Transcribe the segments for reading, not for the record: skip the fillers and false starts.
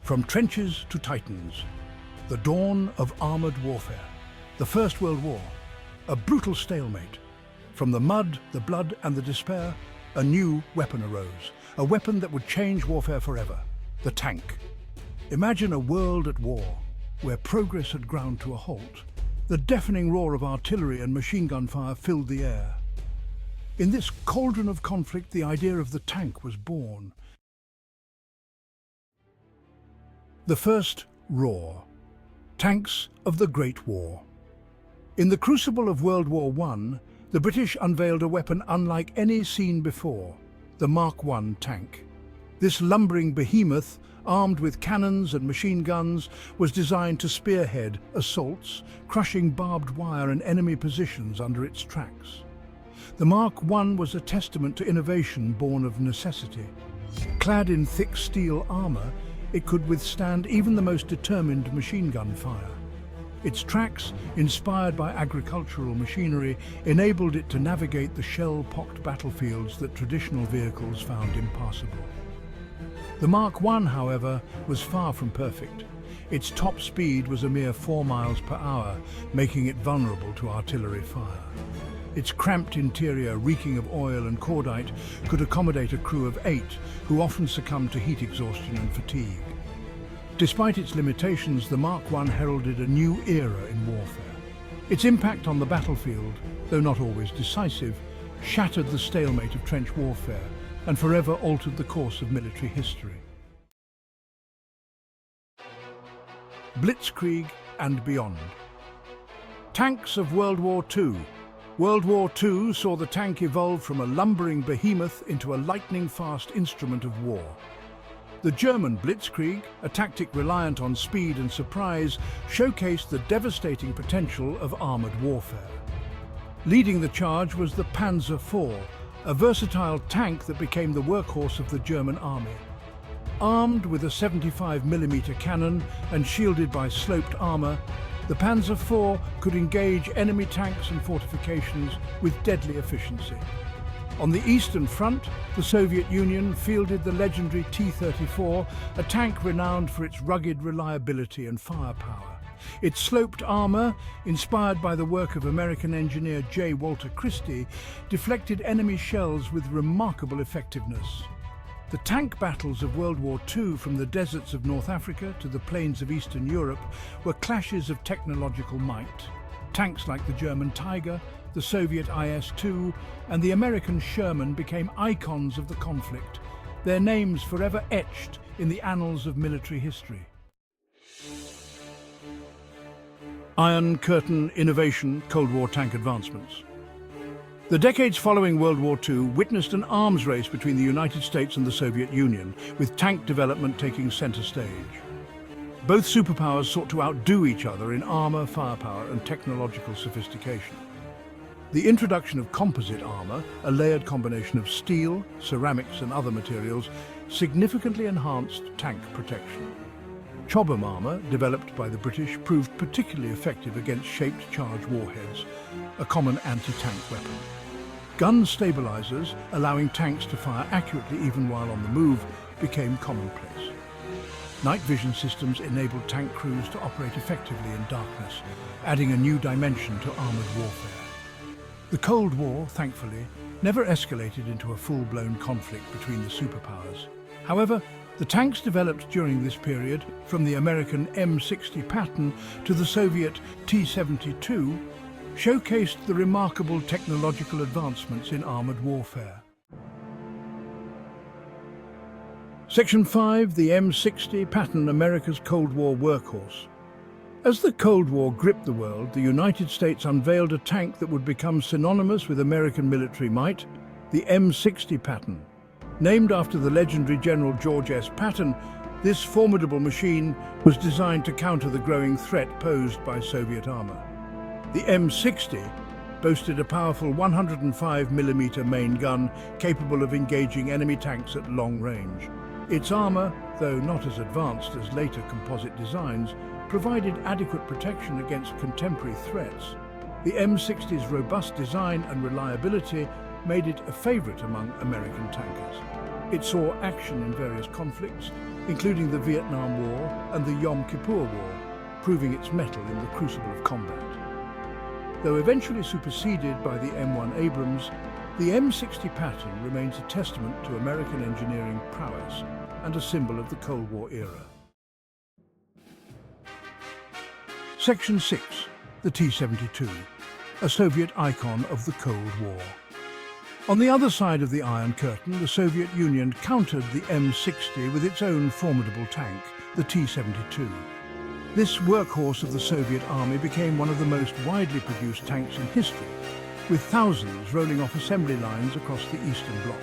From trenches to titans, the dawn of armoured warfare. The First World War, a brutal stalemate. From the mud, the blood and the despair, a new weapon arose. A weapon that would change warfare forever. The tank. Imagine a world at war, where progress had ground to a halt. The deafening roar of artillery and machine gun fire filled the air. In this cauldron of conflict, the idea of the tank was born. The first roar. Tanks of the Great War. In the crucible of World War I, the British unveiled a weapon unlike any seen before, the Mark I tank. This lumbering behemoth, armed with cannons and machine guns, was designed to spearhead assaults, crushing barbed wire and enemy positions under its tracks. The Mark I was a testament to innovation born of necessity. Clad in thick steel armour, it could withstand even the most determined machine gun fire. Its tracks, inspired by agricultural machinery, enabled it to navigate the shell-pocked battlefields that traditional vehicles found impassable. The Mark I, however, was far from perfect. Its top speed was a mere 4 miles per hour, making it vulnerable to artillery fire. Its cramped interior, reeking of oil and cordite, could accommodate a crew of 8, who often succumbed to heat exhaustion and fatigue. Despite its limitations, the Mark I heralded a new era in warfare. Its impact on the battlefield, though not always decisive, shattered the stalemate of trench warfare and forever altered the course of military history. Blitzkrieg and beyond. Tanks of World War II. World War II saw the tank evolve from a lumbering behemoth into a lightning-fast instrument of war. The German Blitzkrieg, a tactic reliant on speed and surprise, showcased the devastating potential of armoured warfare. Leading the charge was the Panzer IV, a versatile tank that became the workhorse of the German army. Armed with a 75mm cannon and shielded by sloped armour, the Panzer IV could engage enemy tanks and fortifications with deadly efficiency. On the Eastern Front, the Soviet Union fielded the legendary T-34, a tank renowned for its rugged reliability and firepower. Its sloped armour, inspired by the work of American engineer J. Walter Christie, deflected enemy shells with remarkable effectiveness. The tank battles of World War II, from the deserts of North Africa to the plains of Eastern Europe, were clashes of technological might. Tanks like the German Tiger, the Soviet IS-2, and the American Sherman became icons of the conflict, their names forever etched in the annals of military history. Iron Curtain innovation, Cold War tank advancements. The decades following World War II witnessed an arms race between the United States and the Soviet Union, with tank development taking center stage. Both superpowers sought to outdo each other in armor, firepower, and technological sophistication. The introduction of composite armor, a layered combination of steel, ceramics, and other materials, significantly enhanced tank protection. Chobham armor, developed by the British, proved particularly effective against shaped charge warheads, a common anti-tank weapon. Gun stabilizers, allowing tanks to fire accurately even while on the move, became commonplace. Night vision systems enabled tank crews to operate effectively in darkness, adding a new dimension to armored warfare. The Cold War, thankfully, never escalated into a full-blown conflict between the superpowers. However, the tanks developed during this period, from the American M60 Patton to the Soviet T-72, showcased the remarkable technological advancements in armoured warfare. Section 5, the M60 Patton, America's Cold War workhorse. As the Cold War gripped the world, the United States unveiled a tank that would become synonymous with American military might, the M60 Patton. Named after the legendary General George S. Patton, this formidable machine was designed to counter the growing threat posed by Soviet armor. The M60 boasted a powerful 105mm main gun capable of engaging enemy tanks at long range. Its armor, though not as advanced as later composite designs, provided adequate protection against contemporary threats. The M60's robust design and reliability made it a favorite among American tankers. It saw action in various conflicts, including the Vietnam War and the Yom Kippur War, proving its mettle in the crucible of combat. Though eventually superseded by the M1 Abrams, the M60 pattern remains a testament to American engineering prowess and a symbol of the Cold War era. Section 6. The T-72, a Soviet icon of the Cold War. On the other side of the Iron Curtain, the Soviet Union countered the M60 with its own formidable tank, the T-72. This workhorse of the Soviet Army became one of the most widely produced tanks in history, with thousands rolling off assembly lines across the Eastern Bloc.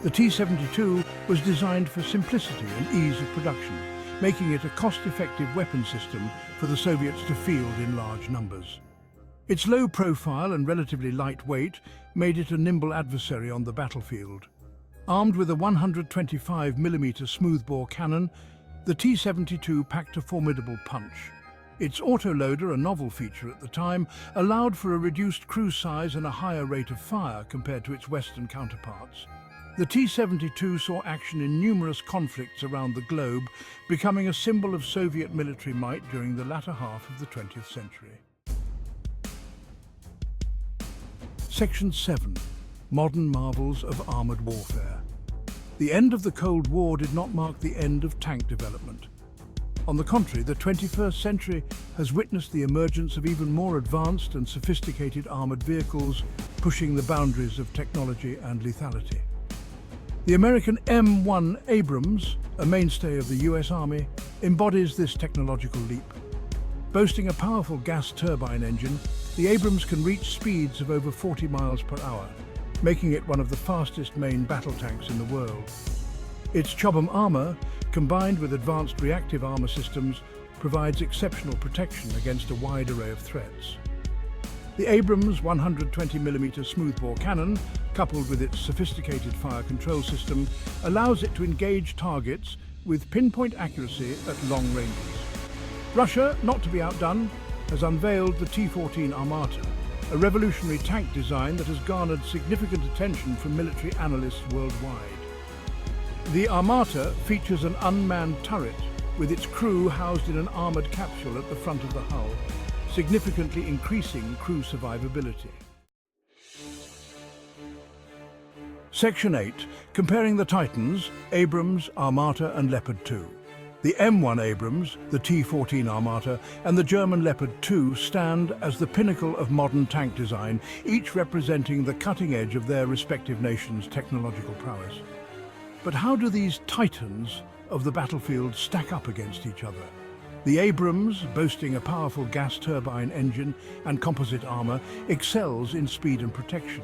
The T-72 was designed for simplicity and ease of production, making it a cost-effective weapon system for the Soviets to field in large numbers. Its low profile and relatively light weight made it a nimble adversary on the battlefield. Armed with a 125mm smoothbore cannon, the T-72 packed a formidable punch. Its autoloader, a novel feature at the time, allowed for a reduced crew size and a higher rate of fire compared to its Western counterparts. The T-72 saw action in numerous conflicts around the globe, becoming a symbol of Soviet military might during the latter half of the 20th century. Section 7. Modern Marvels of Armoured Warfare. The end of the Cold War did not mark the end of tank development. On the contrary, the 21st century has witnessed the emergence of even more advanced and sophisticated armoured vehicles, pushing the boundaries of technology and lethality. The American M1 Abrams, a mainstay of the US Army, embodies this technological leap. Boasting a powerful gas turbine engine, the Abrams can reach speeds of over 40 miles per hour, making it one of the fastest main battle tanks in the world. Its Chobham armour, combined with advanced reactive armour systems, provides exceptional protection against a wide array of threats. The Abrams 120mm smoothbore cannon, coupled with its sophisticated fire control system, allows it to engage targets with pinpoint accuracy at long ranges. Russia, not to be outdone, has unveiled the T-14 Armata, a revolutionary tank design that has garnered significant attention from military analysts worldwide. The Armata features an unmanned turret with its crew housed in an armoured capsule at the front of the hull, significantly increasing crew survivability. Section 8. Comparing the Titans, Abrams, Armata and Leopard 2. The M1 Abrams, the T-14 Armata and the German Leopard 2 stand as the pinnacle of modern tank design, each representing the cutting edge of their respective nations' technological prowess. But how do these titans of the battlefield stack up against each other? The Abrams, boasting a powerful gas turbine engine and composite armour, excels in speed and protection.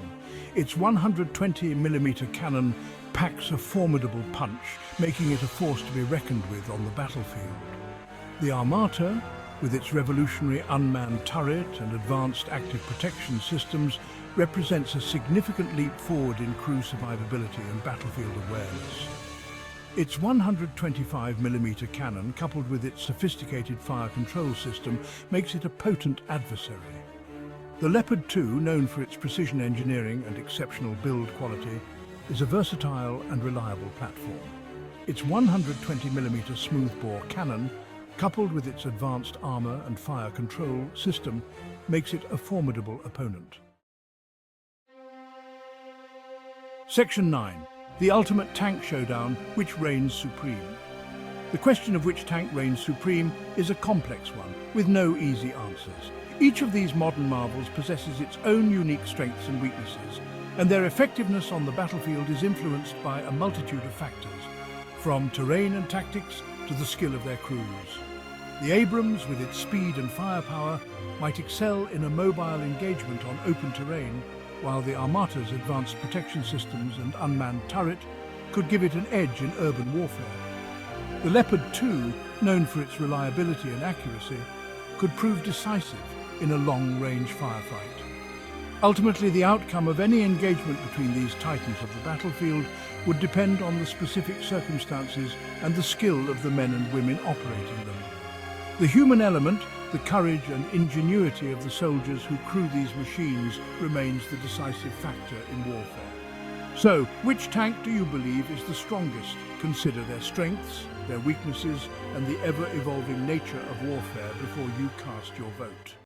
Its 120mm cannon packs a formidable punch, making it a force to be reckoned with on the battlefield. The Armata, with its revolutionary unmanned turret and advanced active protection systems, represents a significant leap forward in crew survivability and battlefield awareness. Its 125mm cannon, coupled with its sophisticated fire control system, makes it a potent adversary. The Leopard 2, known for its precision engineering and exceptional build quality, is a versatile and reliable platform. Its 120mm smoothbore cannon, coupled with its advanced armour and fire control system, makes it a formidable opponent. Section 9. The ultimate tank showdown, which reigns supreme. The question of which tank reigns supreme is a complex one, with no easy answers. Each of these modern marvels possesses its own unique strengths and weaknesses, and their effectiveness on the battlefield is influenced by a multitude of factors, from terrain and tactics to the skill of their crews. The Abrams, with its speed and firepower, might excel in a mobile engagement on open terrain, while the Armata's advanced protection systems and unmanned turret could give it an edge in urban warfare. The Leopard 2, known for its reliability and accuracy, could prove decisive in a long-range firefight. Ultimately, the outcome of any engagement between these titans of the battlefield would depend on the specific circumstances and the skill of the men and women operating them. The human element, the courage and ingenuity of the soldiers who crew these machines, remains the decisive factor in warfare. So, which tank do you believe is the strongest? Consider their strengths, their weaknesses, and the ever-evolving nature of warfare before you cast your vote.